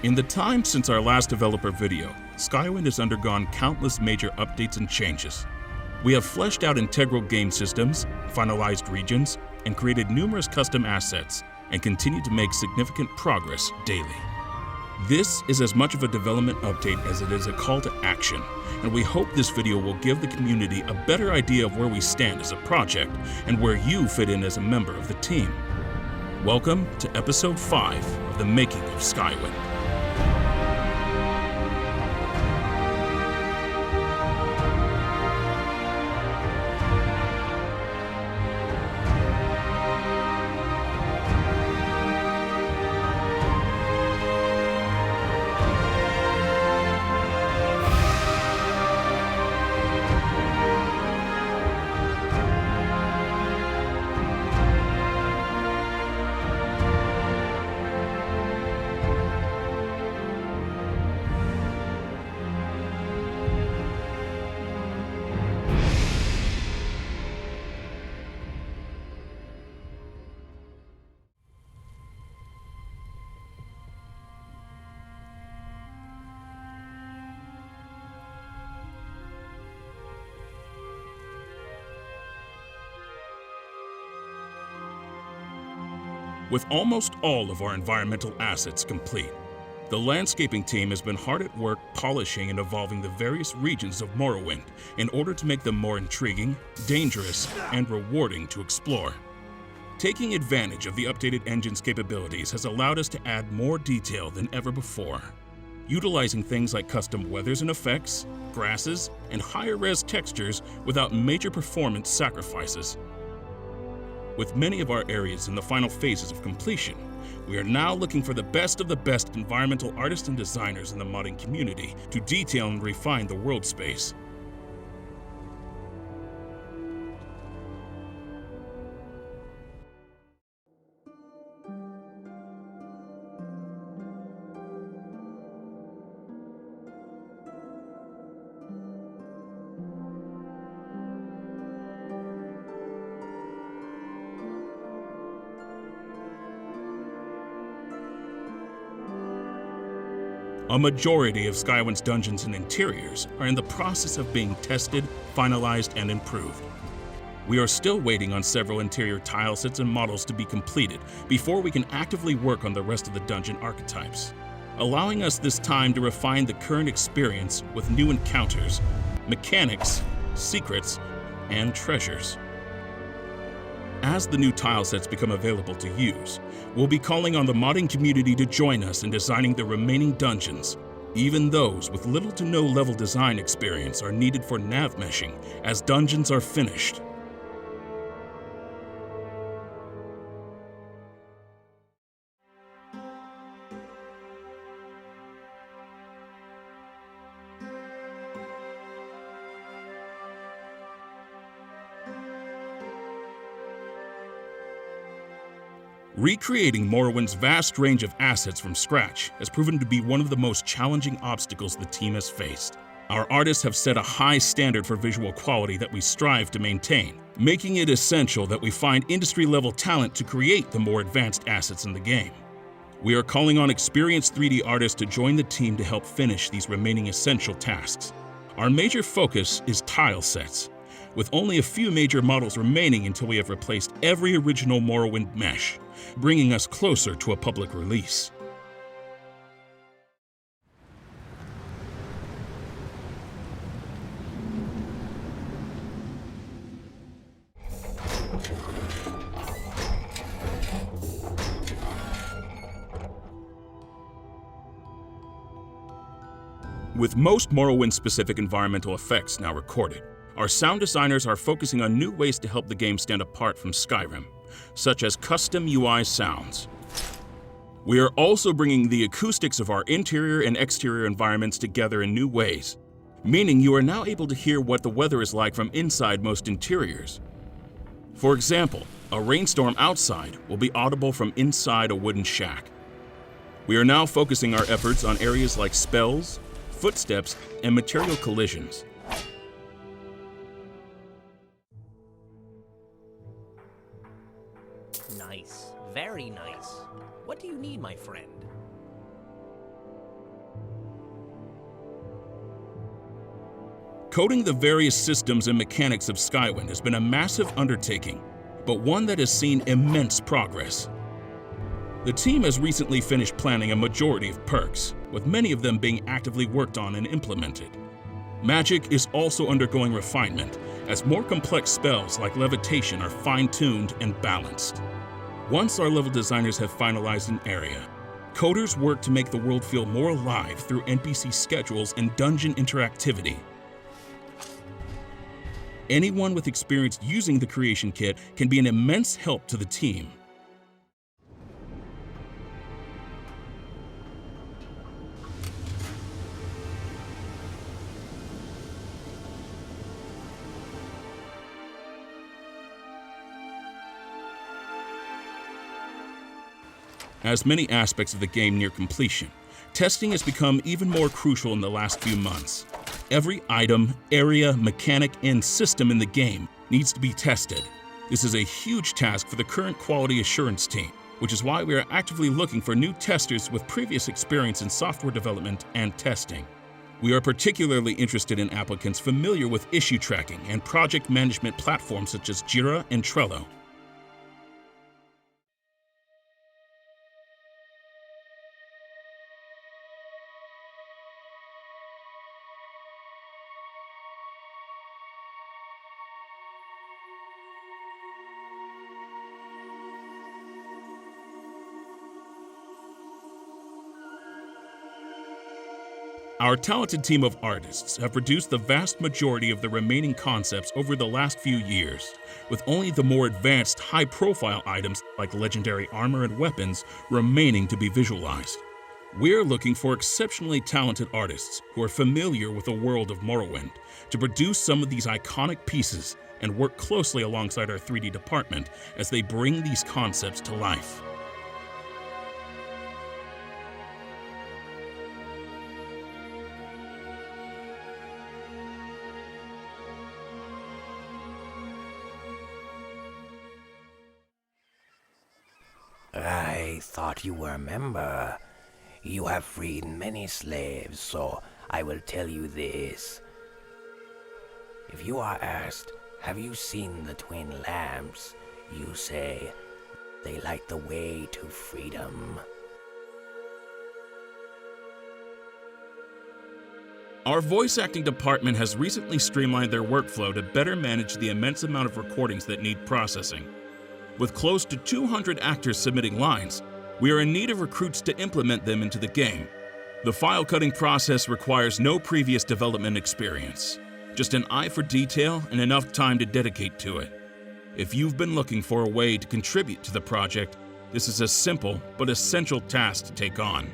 In the time since our last developer video, Skywind has undergone countless major updates and changes. We have fleshed out integral game systems, finalized regions, and created numerous custom assets, and continue to make significant progress daily. This is as much of a development update as it is a call to action, and we hope this video will give the community a better idea of where we stand as a project and where you fit in as a member of the team. Welcome to episode 5 of the making of Skywind. With almost all of our environmental assets complete, the landscaping team has been hard at work polishing and evolving the various regions of Morrowind in order to make them more intriguing, dangerous, and rewarding to explore. Taking advantage of the updated engine's capabilities has allowed us to add more detail than ever before, utilizing things like custom weathers and effects, grasses, and higher-res textures without major performance sacrifices. With many of our areas in the final phases of completion, we are now looking for the best of the best environmental artists and designers in the modding community to detail and refine the world space. A majority of Skywind's dungeons and interiors are in the process of being tested, finalized, and improved. We are still waiting on several interior tile sets and models to be completed before we can actively work on the rest of the dungeon archetypes, allowing us this time to refine the current experience with new encounters, mechanics, secrets, and treasures. As the new tile sets become available to use, we'll be calling on the modding community to join us in designing the remaining dungeons. Even those with little to no level design experience are needed for nav meshing as dungeons are finished. Recreating Morrowind's vast range of assets from scratch has proven to be one of the most challenging obstacles the team has faced. Our artists have set a high standard for visual quality that we strive to maintain, making it essential that we find industry-level talent to create the more advanced assets in the game. We are calling on experienced 3D artists to join the team to help finish these remaining essential tasks. Our major focus is tile sets, with only a few major models remaining until we have replaced every original Morrowind mesh, bringing us closer to a public release. With most Morrowind-specific environmental effects now recorded, our sound designers are focusing on new ways to help the game stand apart from Skyrim, such as custom UI sounds. We are also bringing the acoustics of our interior and exterior environments together in new ways, meaning you are now able to hear what the weather is like from inside most interiors. For example, a rainstorm outside will be audible from inside a wooden shack. We are now focusing our efforts on areas like spells, footsteps, and material collisions. Nice. Very nice. What do you need, my friend? Coding the various systems and mechanics of Skywind has been a massive undertaking, but one that has seen immense progress. The team has recently finished planning a majority of perks, with many of them being actively worked on and implemented. Magic is also undergoing refinement, as more complex spells like levitation are fine-tuned and balanced. Once our level designers have finalized an area, coders work to make the world feel more alive through NPC schedules and dungeon interactivity. Anyone with experience using the creation kit can be an immense help to the team. As many aspects of the game near completion, testing has become even more crucial in the last few months. Every item, area, mechanic, and system in the game needs to be tested. This is a huge task for the current quality assurance team, which is why we are actively looking for new testers with previous experience in software development and testing. We are particularly interested in applicants familiar with issue tracking and project management platforms such as Jira and Trello. Our talented team of artists have produced the vast majority of the remaining concepts over the last few years, with only the more advanced, high-profile items like legendary armor and weapons remaining to be visualized. We're looking for exceptionally talented artists who are familiar with the world of Morrowind to produce some of these iconic pieces and work closely alongside our 3D department as they bring these concepts to life. I thought you were a member. You have freed many slaves, so I will tell you this. If you are asked, have you seen the twin lamps? You say, they light the way to freedom. Our voice acting department has recently streamlined their workflow to better manage the immense amount of recordings that need processing. With close to 200 actors submitting lines, we are in need of recruits to implement them into the game. The file cutting process requires no previous development experience, just an eye for detail and enough time to dedicate to it. If you've been looking for a way to contribute to the project, this is a simple but essential task to take on.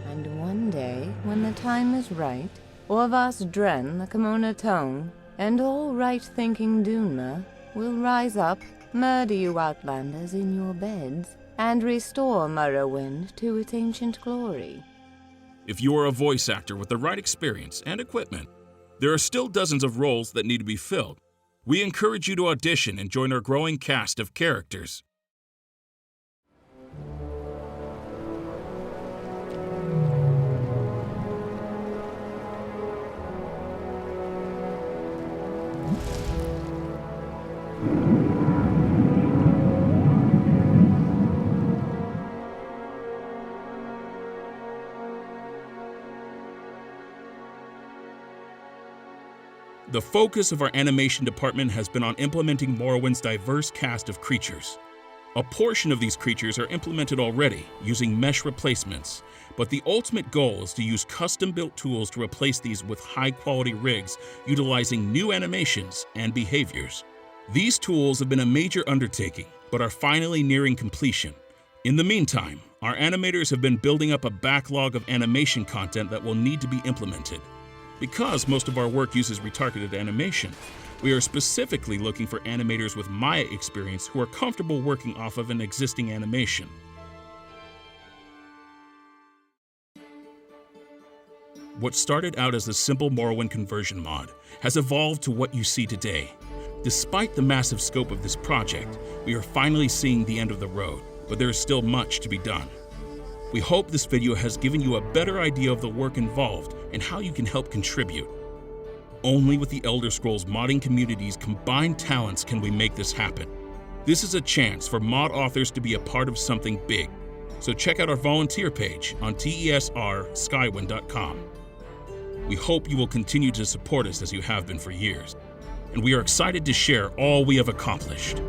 And one day, when the time is right, Orvas Dren, the Kimono Tone, and all right-thinking Dunmer will rise up, murder you outlanders in your beds, and restore Morrowind to its ancient glory. If you are a voice actor with the right experience and equipment, there are still dozens of roles that need to be filled. We encourage you to audition and join our growing cast of characters. The focus of our animation department has been on implementing Morrowind's diverse cast of creatures. A portion of these creatures are implemented already, using mesh replacements, but the ultimate goal is to use custom-built tools to replace these with high-quality rigs, utilizing new animations and behaviors. These tools have been a major undertaking, but are finally nearing completion. In the meantime, our animators have been building up a backlog of animation content that will need to be implemented. Because most of our work uses retargeted animation, we are specifically looking for animators with Maya experience who are comfortable working off of an existing animation. What started out as a simple Morrowind conversion mod has evolved to what you see today. Despite the massive scope of this project, we are finally seeing the end of the road, but there is still much to be done. We hope this video has given you a better idea of the work involved and how you can help contribute. Only with the Elder Scrolls modding community's combined talents can we make this happen. This is a chance for mod authors to be a part of something big. So check out our volunteer page on TESR-Skywind.com. We hope you will continue to support us as you have been for years, and we are excited to share all we have accomplished.